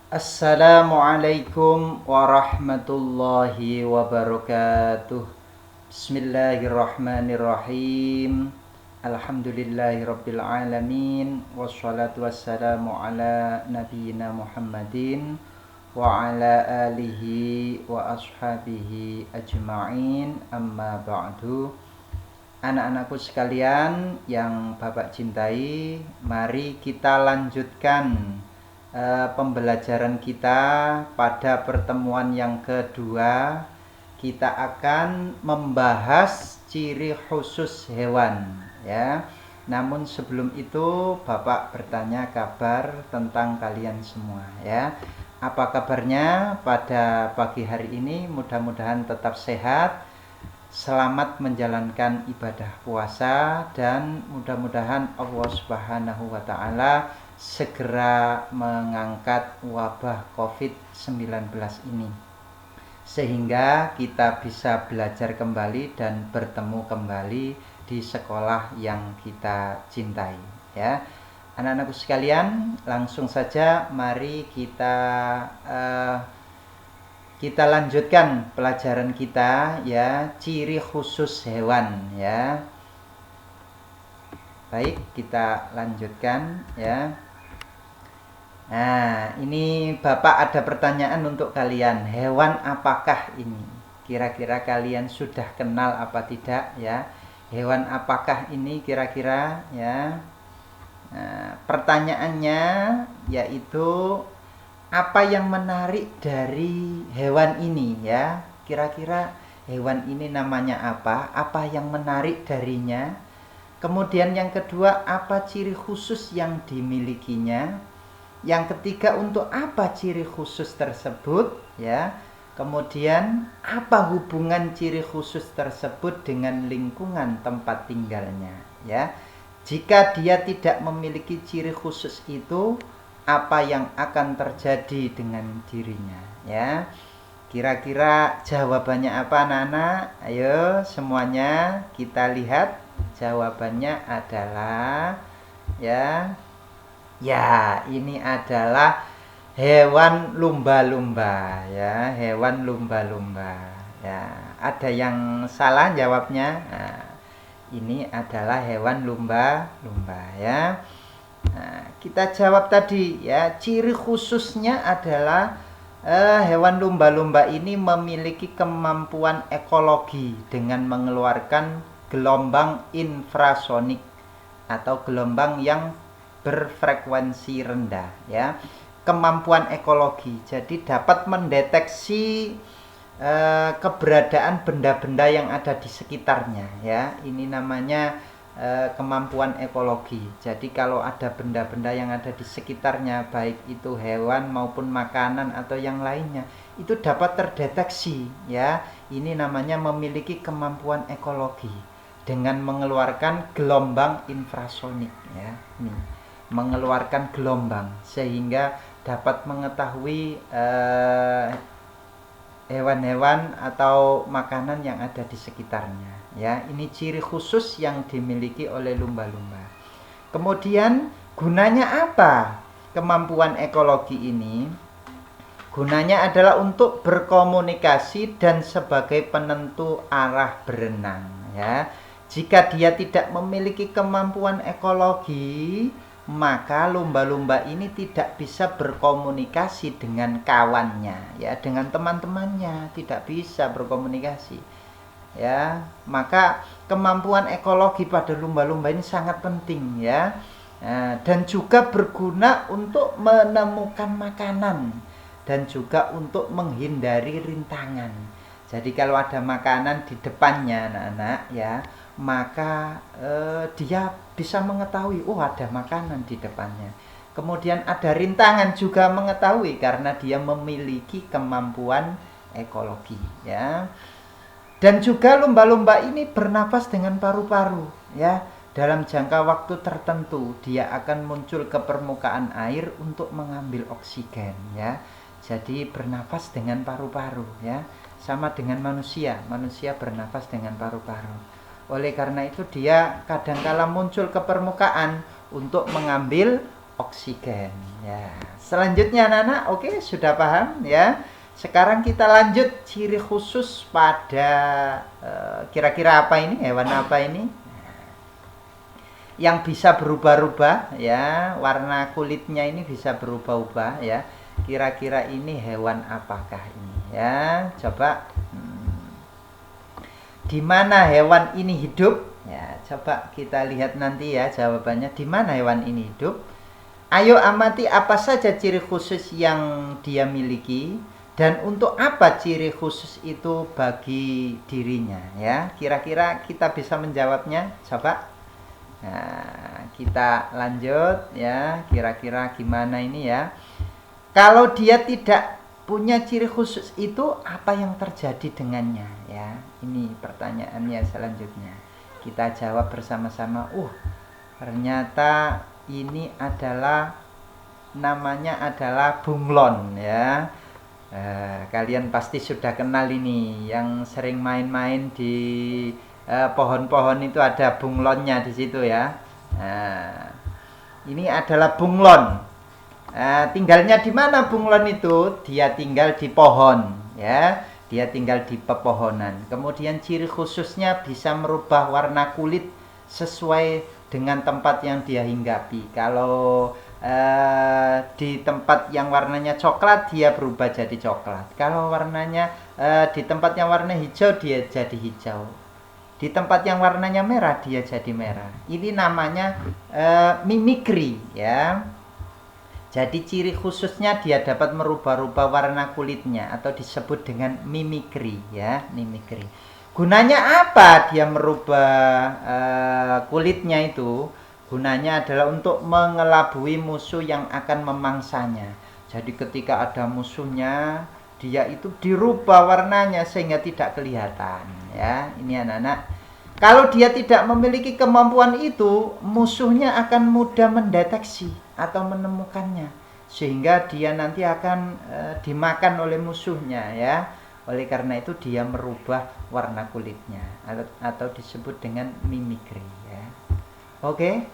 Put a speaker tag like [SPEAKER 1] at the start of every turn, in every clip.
[SPEAKER 1] Assalamualaikum warahmatullahi wabarakatuh. Bismillahirrahmanirrahim. Alhamdulillahirabbil alamin wassalatu wassalamu ala nabiyyina Muhammadin wa ala alihi wa ashabihi ajma'in. Amma ba'du. Anak-anakku sekalian yang Bapak cintai, mari kita lanjutkan pembelajaran kita. Pada pertemuan yang kedua kita akan membahas ciri khusus hewan ya. Namun sebelum itu Bapak bertanya kabar tentang kalian semua ya. Apa kabarnya pada pagi hari ini? Mudah-mudahan tetap sehat, selamat menjalankan ibadah puasa, dan mudah-mudahan Allah Subhanahu wa taala segera mengangkat wabah COVID-19 ini sehingga kita bisa belajar kembali dan bertemu kembali di sekolah yang kita cintai ya. Anak-anakku sekalian, langsung saja mari kita lanjutkan pelajaran kita ya, ciri khusus hewan ya. Baik, kita lanjutkan ya. Nah, ini Bapak ada pertanyaan untuk kalian. Hewan apakah ini? Kira-kira kalian sudah kenal apa tidak ya? Hewan apakah ini kira-kira ya? Nah, pertanyaannya yaitu apa yang menarik dari hewan ini ya? Kira-kira hewan ini namanya apa? Apa yang menarik darinya? Kemudian yang kedua, apa ciri khusus yang dimilikinya? Yang ketiga, untuk apa ciri khusus tersebut ya? Kemudian apa hubungan ciri khusus tersebut dengan lingkungan tempat tinggalnya ya? Jika dia tidak memiliki ciri khusus itu, apa yang akan terjadi dengan dirinya ya? Kira-kira jawabannya apa anak-anak? Ayo semuanya kita lihat. Jawabannya adalah ya, ini adalah hewan lumba-lumba ya, hewan lumba-lumba ya. Ada yang salah jawabnya? Nah, ini adalah hewan lumba-lumba ya. Nah, kita jawab tadi ya, ciri khususnya adalah hewan lumba-lumba ini memiliki kemampuan ekologi dengan mengeluarkan gelombang infrasonik atau gelombang yang berfrekuensi rendah ya. Kemampuan ekologi, jadi dapat mendeteksi keberadaan benda-benda yang ada di sekitarnya ya. Ini namanya kemampuan ekologi. Jadi kalau ada benda-benda yang ada di sekitarnya, baik itu hewan maupun makanan atau yang lainnya, itu dapat terdeteksi ya. Ini namanya memiliki kemampuan ekologi dengan mengeluarkan gelombang infrasonik ya. Nih, mengeluarkan gelombang sehingga dapat mengetahui hewan-hewan atau makanan yang ada di sekitarnya ya. Ini ciri khusus yang dimiliki oleh lumba-lumba. Kemudian gunanya apa kemampuan ekologi ini? Gunanya adalah untuk berkomunikasi dan sebagai penentu arah berenang ya. Jika dia tidak memiliki kemampuan ekologi, maka lumba-lumba ini tidak bisa berkomunikasi dengan kawannya ya, dengan teman-temannya tidak bisa berkomunikasi ya. Maka kemampuan ekologi pada lumba-lumba ini sangat penting ya. Nah, dan juga berguna untuk menemukan makanan dan juga untuk menghindari rintangan. Jadi kalau ada makanan di depannya anak-anak ya, maka dia bisa mengetahui, oh ada makanan di depannya. Kemudian ada rintangan juga mengetahui karena dia memiliki kemampuan ekologi ya. Dan juga lumba-lumba ini bernapas dengan paru-paru ya. Dalam jangka waktu tertentu dia akan muncul ke permukaan air untuk mengambil oksigen ya. Jadi bernapas dengan paru-paru ya. Sama dengan manusia bernapas dengan paru-paru. Oleh karena itu dia kadangkala muncul ke permukaan untuk mengambil oksigen ya. Selanjutnya anak-anak, oke, sudah paham ya. Sekarang kita lanjut ciri khusus pada kira-kira apa ini, hewan apa ini yang bisa berubah-ubah ya, warna kulitnya ini bisa berubah-ubah ya. Kira-kira ini hewan apakah ini ya? Coba di mana hewan ini hidup? Ya, coba kita lihat nanti ya jawabannya, di mana hewan ini hidup. Ayo amati apa saja ciri khusus yang dia miliki dan untuk apa ciri khusus itu bagi dirinya ya. Kira-kira kita bisa menjawabnya? Coba. Nah, kita lanjut ya, kira-kira gimana ini ya. Kalau dia tidak punya ciri khusus itu, apa yang terjadi dengannya ya? Ini pertanyaannya selanjutnya. Kita jawab bersama-sama. Ternyata ini adalah namanya adalah bunglon ya. Kalian pasti sudah kenal ini, yang sering main-main di pohon-pohon itu ada bunglonnya di situ ya. Ini adalah bunglon. Tinggalnya di mana bunglon itu? Dia tinggal di pohon ya. Dia tinggal di pepohonan. Kemudian ciri khususnya bisa merubah warna kulit sesuai dengan tempat yang dia hinggapi. Kalau di tempat yang warnanya coklat, dia berubah jadi coklat. Kalau warnanya di tempat yang warna hijau, dia jadi hijau. Di tempat yang warnanya merah, dia jadi merah. Ini namanya mimikri ya. Jadi ciri khususnya dia dapat merubah-rubah warna kulitnya atau disebut dengan mimikri ya, mimikri. Gunanya apa dia merubah kulitnya itu? Gunanya adalah untuk mengelabui musuh yang akan memangsanya. Jadi ketika ada musuhnya, dia itu dirubah warnanya sehingga tidak kelihatan ya. Ini anak-anak. Kalau dia tidak memiliki kemampuan itu, musuhnya akan mudah mendeteksi atau menemukannya, sehingga dia nanti akan dimakan oleh musuhnya ya. Oleh karena itu dia merubah warna kulitnya atau disebut dengan mimikri ya. Oke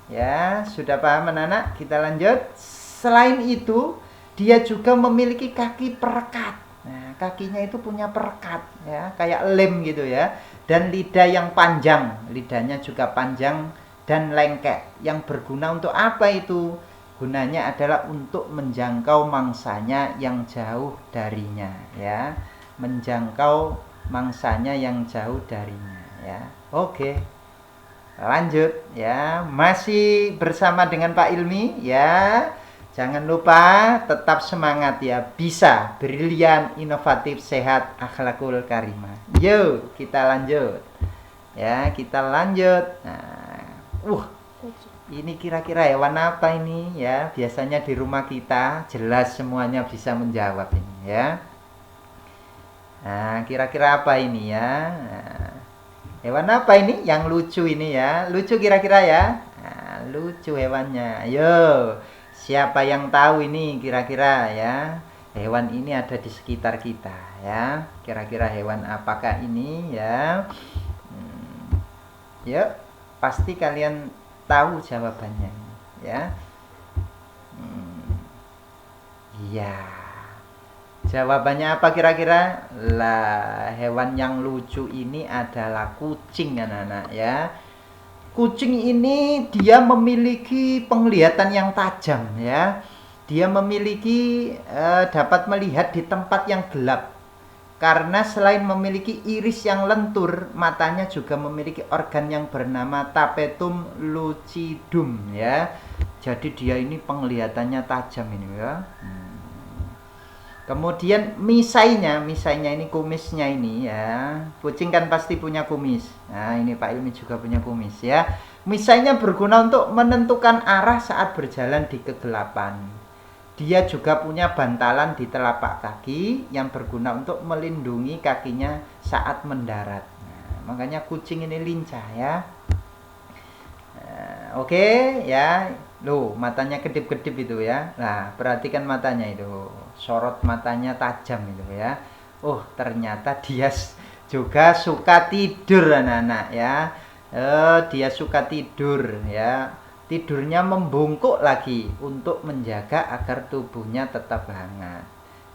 [SPEAKER 1] ya, sudah paham anak-anak? Kita lanjut. Selain itu, dia juga memiliki kaki perekat. Nah, kakinya itu punya perekat ya, kayak lem gitu ya. Dan lidah yang panjang, lidahnya juga panjang dan lengket. Yang berguna untuk apa itu? Gunanya adalah untuk menjangkau mangsanya yang jauh darinya ya. Menjangkau mangsanya yang jauh darinya ya. Oke. Lanjut ya. Masih bersama dengan Pak Ilmi ya. Jangan lupa tetap semangat ya. Bisa, brilian, inovatif, sehat, akhlakul karimah. Yuk, kita lanjut. Ya, kita lanjut. Nah, ini kira-kira hewan apa ini ya? Biasanya di rumah kita jelas semuanya bisa menjawab ini ya. Nah, kira-kira apa ini ya? Nah, hewan apa ini yang lucu ini ya? Lucu kira-kira ya? Nah, lucu hewannya. Ayo. Siapa yang tahu ini kira-kira ya? Hewan ini ada di sekitar kita ya. Kira-kira hewan apakah ini ya? Yuk, pasti kalian tahu jawabannya ya. Iya. Jawabannya apa kira-kira? Lah, hewan yang lucu ini adalah kucing anak-anak ya. Kucing ini dia memiliki penglihatan yang tajam ya. Dia memiliki dapat melihat di tempat yang gelap. Karena selain memiliki iris yang lentur, matanya juga memiliki organ yang bernama tapetum lucidum ya. Jadi dia ini penglihatannya tajam ini ya. Kemudian misainya ini kumisnya ini ya. Kucing kan pasti punya kumis. Nah, ini Pak Ilmi juga punya kumis ya. Misainya berguna untuk menentukan arah saat berjalan di kegelapan. Dia juga punya bantalan di telapak kaki yang berguna untuk melindungi kakinya saat mendarat. Nah, makanya kucing ini lincah ya. Nah, oke ya. Loh, matanya kedip-kedip itu ya. Nah, perhatikan matanya itu. Sorot matanya tajam itu ya. Ternyata dia juga suka tidur anak-anak ya. Dia suka tidur ya. tidurnya membungkuk lagi untuk menjaga agar tubuhnya tetap hangat.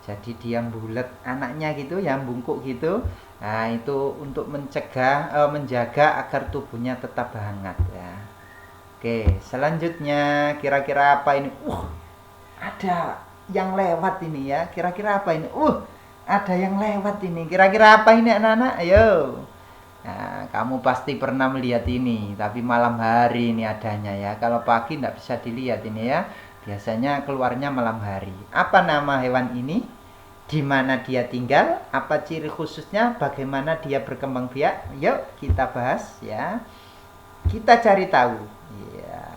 [SPEAKER 1] Jadi dia bulat anaknya gitu ya, bungkuk gitu. Nah, itu untuk menjaga agar tubuhnya tetap hangat ya. Oke, selanjutnya kira-kira apa ini? Ada yang lewat ini ya. Kira-kira apa ini? Ada yang lewat ini. Kira-kira apa ini anak-anak? Ayo. Nah, kamu pasti pernah melihat ini, tapi malam hari ini adanya ya. Kalau pagi tidak bisa dilihat ini ya. Biasanya keluarnya malam hari. Apa nama hewan ini? Di mana dia tinggal? Apa ciri khususnya? Bagaimana dia berkembang biak? Yuk kita bahas ya. Kita cari tahu. Ya.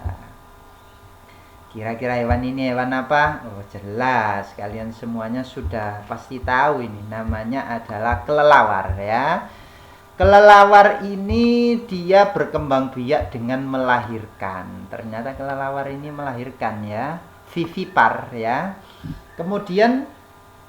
[SPEAKER 1] Kira-kira hewan ini hewan apa? Oh, jelas. Kalian semuanya sudah pasti tahu ini. Namanya adalah kelelawar ya. Kelelawar ini dia berkembang biak dengan melahirkan. Ternyata kelelawar ini melahirkan ya, vivipar ya. Kemudian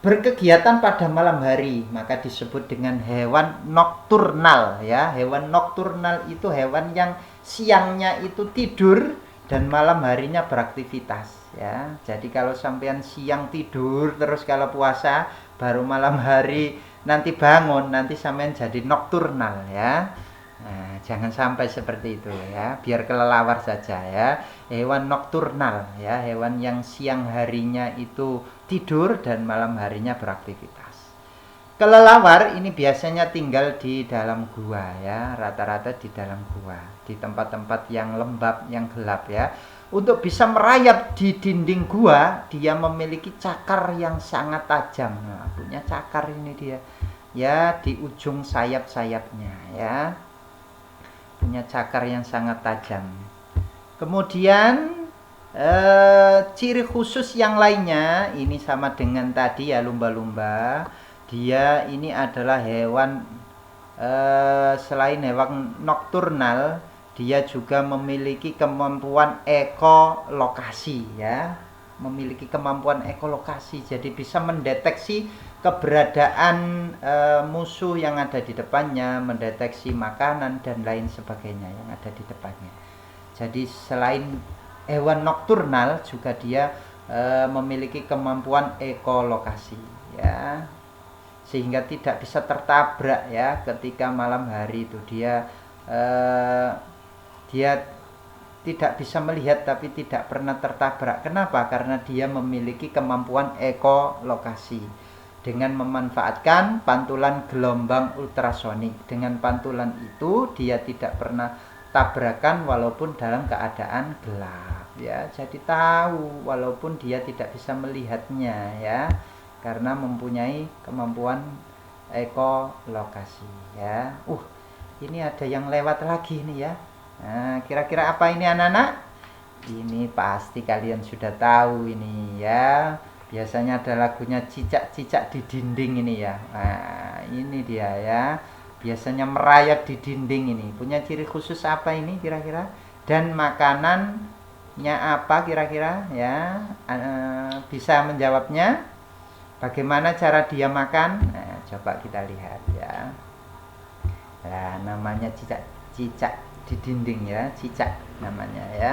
[SPEAKER 1] berkegiatan pada malam hari, maka disebut dengan hewan nokturnal ya. Hewan nokturnal itu hewan yang siangnya itu tidur dan malam harinya beraktivitas ya. Jadi kalau sampean siang tidur terus kalau puasa baru malam hari nanti bangun, nanti sampean jadi nokturnal ya. Nah, jangan sampai seperti itu ya, biar kelelawar saja ya. Hewan nokturnal ya, hewan yang siang harinya itu tidur dan malam harinya beraktivitas. Kelelawar ini biasanya tinggal di dalam gua ya, rata-rata di dalam gua, di tempat-tempat yang lembab, yang gelap ya. Untuk bisa merayap di dinding gua, dia memiliki cakar yang sangat tajam. Nah, punya cakar ini dia. Ya, di ujung sayap-sayapnya ya. Punya cakar yang sangat tajam. Kemudian ciri khusus yang lainnya, ini sama dengan tadi ya lumba-lumba. Dia ini adalah hewan selain hewan nokturnal, dia juga memiliki kemampuan ekolokasi ya, memiliki kemampuan ekolokasi, jadi bisa mendeteksi keberadaan musuh yang ada di depannya, mendeteksi makanan dan lain sebagainya yang ada di depannya. Jadi selain hewan nokturnal juga dia memiliki kemampuan ekolokasi ya, sehingga tidak bisa tertabrak ya ketika malam hari itu. Dia tidak bisa melihat tapi tidak pernah tertabrak. Kenapa? Karena dia memiliki kemampuan ekolokasi dengan memanfaatkan pantulan gelombang ultrasonik. Dengan pantulan itu dia tidak pernah tabrakan walaupun dalam keadaan gelap ya. Jadi tahu walaupun dia tidak bisa melihatnya ya, karena mempunyai kemampuan ekolokasi ya. Ini ada yang lewat lagi nih ya. Nah, kira-kira apa ini anak-anak? Ini pasti kalian sudah tahu ini ya. Biasanya ada lagunya cicak-cicak di dinding ini ya. Nah, ini dia ya. Biasanya merayap di dinding ini. Punya ciri khusus apa ini kira-kira? Dan makanannya apa kira-kira ya? Bisa menjawabnya? Bagaimana cara dia makan? Nah, coba kita lihat ya. Nah, namanya cicak di dinding ya, cicak namanya ya.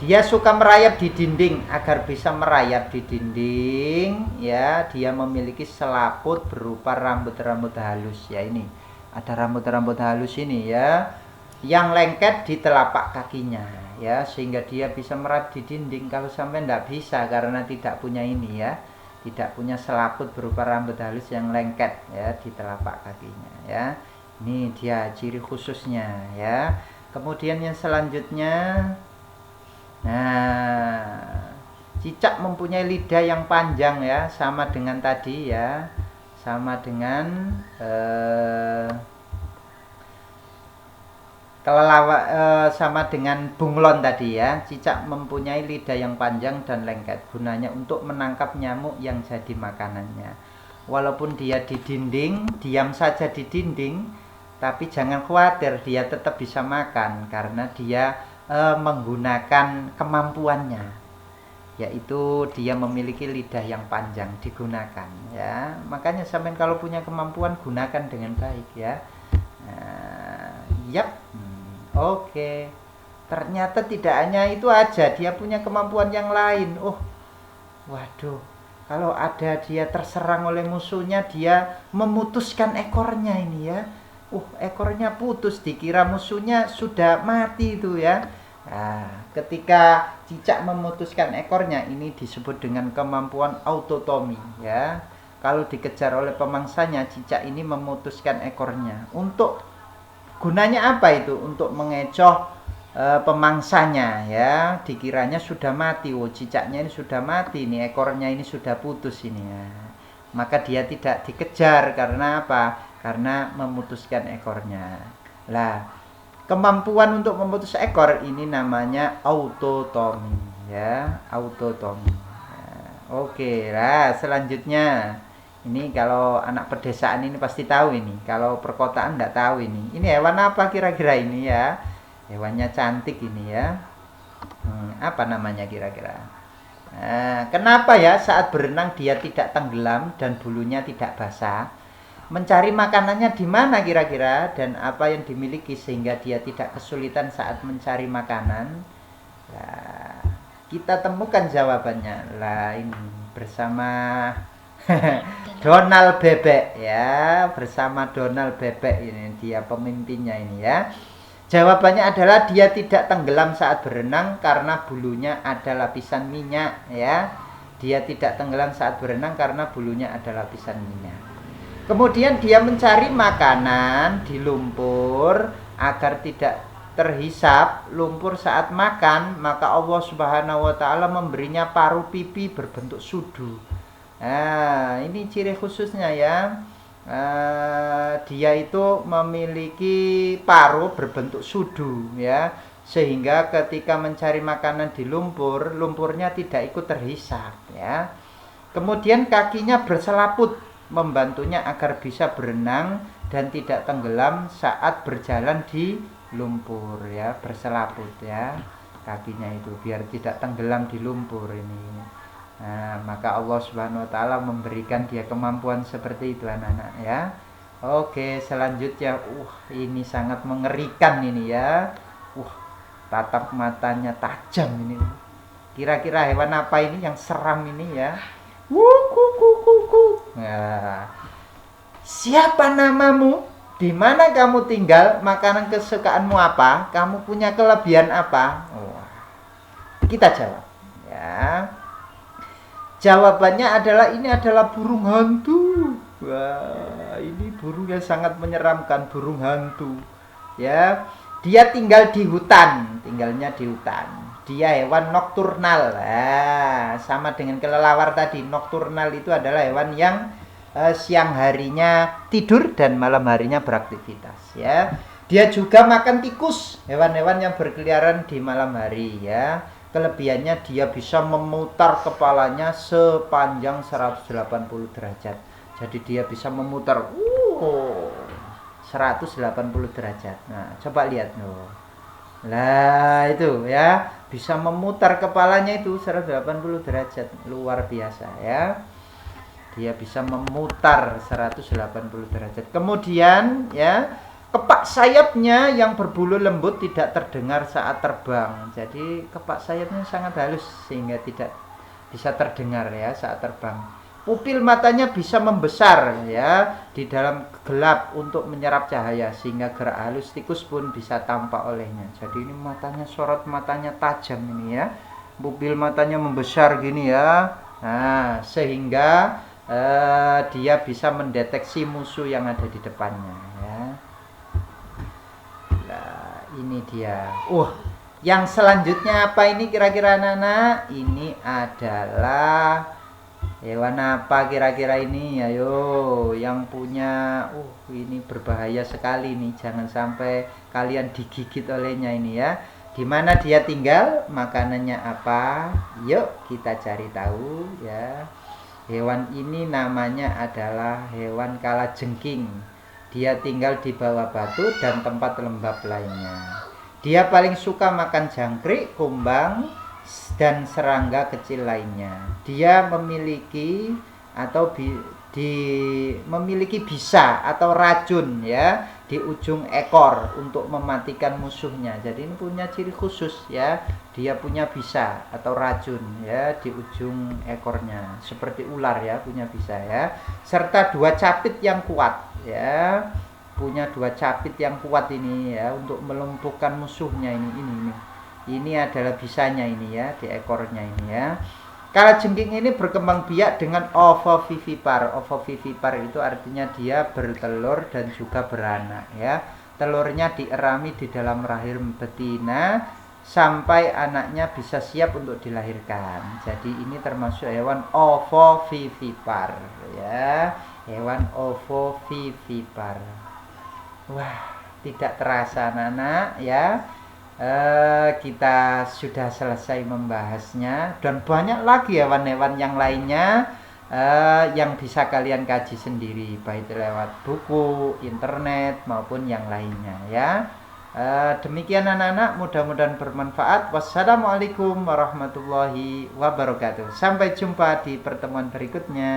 [SPEAKER 1] Dia suka merayap di dinding. Agar bisa merayap di dinding ya, dia memiliki selaput berupa rambut-rambut halus ya. Ini ada rambut-rambut halus ini ya, yang lengket di telapak kakinya ya, sehingga dia bisa merayap di dinding. Kalau sampai tidak bisa karena tidak punya ini ya, tidak punya selaput berupa rambut halus yang lengket ya di telapak kakinya ya. Ini dia ciri khususnya ya. Kemudian yang selanjutnya, nah, cicak mempunyai lidah yang panjang ya, sama dengan tadi ya, sama dengan sama dengan bunglon tadi ya. Cicak mempunyai lidah yang panjang dan lengket, gunanya untuk menangkap nyamuk yang jadi makanannya. Walaupun dia di dinding, diam saja di dinding, tapi jangan khawatir, dia tetap bisa makan karena dia menggunakan kemampuannya, yaitu dia memiliki lidah yang panjang digunakan ya. Makanya sampai kalau punya kemampuan gunakan dengan baik ya. Yap. Oke. Ternyata tidak hanya itu aja, dia punya kemampuan yang lain. Oh, waduh, kalau ada dia terserang oleh musuhnya, dia memutuskan ekornya ini ya. Ekornya putus, dikira musuhnya sudah mati itu ya. Nah, ketika cicak memutuskan ekornya, ini disebut dengan kemampuan autotomi ya. Kalau dikejar oleh pemangsanya, cicak ini memutuskan ekornya. Untuk gunanya apa itu? Untuk mengecoh pemangsanya ya, dikiranya sudah mati. Cicaknya ini sudah mati, ini ekornya ini sudah putus ini ya. Maka dia tidak dikejar karena apa? Karena memutuskan ekornya. Lah, kemampuan untuk memutus ekor ini namanya autotomi ya, autotomi. Oke, lah selanjutnya ini kalau anak pedesaan ini pasti tahu ini. Kalau perkotaan enggak tahu ini. Ini hewan apa kira-kira ini ya? Hewannya cantik ini ya. Apa namanya kira-kira? Nah, kenapa ya saat berenang dia tidak tenggelam dan bulunya tidak basah? Mencari makanannya di mana kira-kira dan apa yang dimiliki sehingga dia tidak kesulitan saat mencari makanan? Nah, kita temukan jawabannya. Lah ini bersama Donald Bebek ya, bersama Donald Bebek ini dia pemimpinnya ini ya. Jawabannya adalah dia tidak tenggelam saat berenang karena bulunya ada lapisan minyak ya. Dia tidak tenggelam saat berenang karena bulunya ada lapisan minyak. Kemudian dia mencari makanan di lumpur agar tidak terhisap lumpur saat makan, maka Allah Subhanahu wa taala memberinya paruh pipi berbentuk sudu. Nah, ini ciri khususnya ya. Dia itu memiliki paruh berbentuk sudu ya, sehingga ketika mencari makanan di lumpur, lumpurnya tidak ikut terhisap ya. Kemudian kakinya berselaput membantunya agar bisa berenang dan tidak tenggelam saat berjalan di lumpur ya, berselaput ya kakinya itu biar tidak tenggelam di lumpur ini. Nah, maka Allah Subhanahu wa taala memberikan dia kemampuan seperti itu anak-anak ya. Oke, selanjutnya ini sangat mengerikan ini ya. Tatap matanya tajam ini. Kira-kira hewan apa ini yang seram ini ya? Nah, siapa namamu? Di mana kamu tinggal? Makanan kesukaanmu apa? Kamu punya kelebihan apa? Kita jawab ya. Jawabannya adalah ini adalah burung hantu. Wah, ini burung yang sangat menyeramkan, burung hantu. Ya, dia tinggal di hutan, tinggalnya di hutan. Dia hewan nokturnal. Sama dengan kelelawar tadi. Nokturnal itu adalah hewan yang siang harinya tidur dan malam harinya beraktivitas. Ya, dia juga makan tikus, hewan-hewan yang berkeliaran di malam hari. Ya. Kelebihannya dia bisa memutar kepalanya sepanjang 180 derajat. Jadi dia bisa memutar 180 derajat. Nah, coba lihat loh. Lah itu ya, bisa memutar kepalanya itu 180 derajat. Luar biasa ya. Dia bisa memutar 180 derajat. Kemudian ya, kepak sayapnya yang berbulu lembut tidak terdengar saat terbang. Jadi kepak sayapnya sangat halus sehingga tidak bisa terdengar ya saat terbang. Pupil matanya bisa membesar ya di dalam gelap untuk menyerap cahaya sehingga gerak halus tikus pun bisa tampak olehnya. Jadi ini matanya, sorot matanya tajam ini ya. Pupil matanya membesar gini ya. Nah, sehingga dia bisa mendeteksi musuh yang ada di depannya ya. Ini dia. Yang selanjutnya apa ini kira-kira anak-anak? Ini adalah hewan apa kira-kira ini? Ayo, yang punya ini berbahaya sekali nih. Jangan sampai kalian digigit olehnya ini ya. Di mana dia tinggal? Makanannya apa? Yuk kita cari tahu ya. Hewan ini namanya adalah hewan kalajengking. Dia tinggal di bawah batu dan tempat lembab lainnya. Dia paling suka makan jangkrik, kumbang, dan serangga kecil lainnya. Dia memiliki bisa atau racun ya di ujung ekor untuk mematikan musuhnya. Jadi ini punya ciri khusus ya, dia punya bisa atau racun ya di ujung ekornya seperti ular ya, punya bisa ya, serta 2 capit yang kuat ya, punya 2 capit yang kuat ini ya untuk melumpuhkan musuhnya. Ini adalah bisanya ini ya, di ekornya ini ya. Kalajengking ini berkembang biak dengan ovovivipar. Ovovivipar itu artinya dia bertelur dan juga beranak ya. Telurnya dierami di dalam rahim betina sampai anaknya bisa siap untuk dilahirkan. Jadi ini termasuk hewan ovovivipar ya. Hewan ovovivipar. Wah, tidak terasa anak-anak ya. Kita sudah selesai membahasnya dan banyak lagi hewan-hewan yang lainnya yang bisa kalian kaji sendiri baik lewat buku, internet maupun yang lainnya ya. Demikian anak-anak, mudah-mudahan bermanfaat. Wassalamualaikum warahmatullahi wabarakatuh. Sampai jumpa di pertemuan berikutnya.